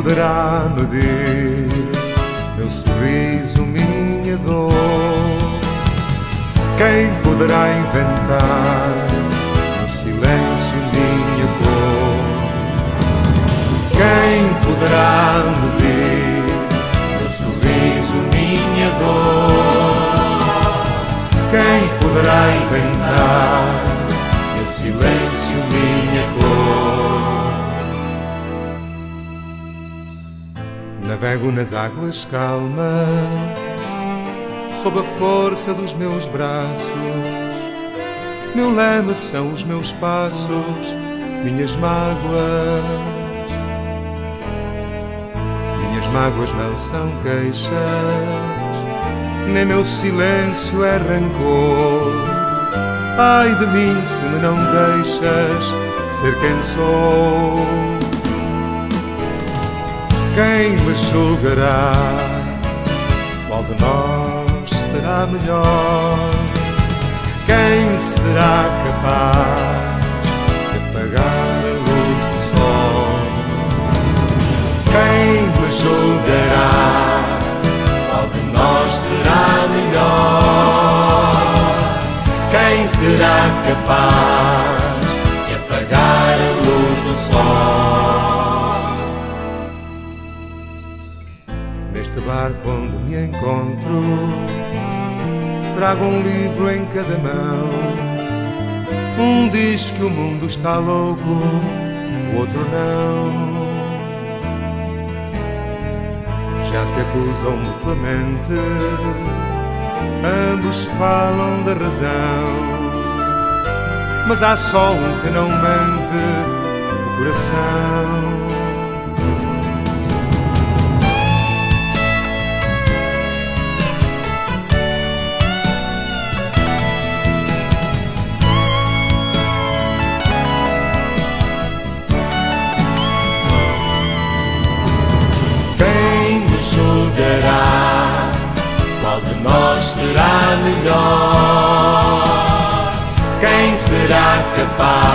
poderá medir meu sorriso, minha dor? Quem poderá inventar no silêncio minha cor? Quem poderá medir meu sorriso, minha dor? Quem poderá inventar meu silêncio, minha cor? Navego nas águas calmas, sob a força dos meus braços. Meu leme são os meus passos, minhas mágoas. Minhas mágoas não são queixas, nem meu silêncio é rancor. Ai de mim se me não deixas ser quem sou. Quem me julgará? Qual de nós será melhor? Quem será capaz de apagar a luz do sol? Quem me julgará? Qual de nós será melhor? Quem será capaz de apagar a luz do sol? Neste barco onde me encontro, trago um livro em cada mão. Um diz que o mundo está louco, o outro não. Já se acusam mutuamente, ambos falam da razão. Mas há só um que não mente, o coração. Qual de nós será melhor? Quem será capaz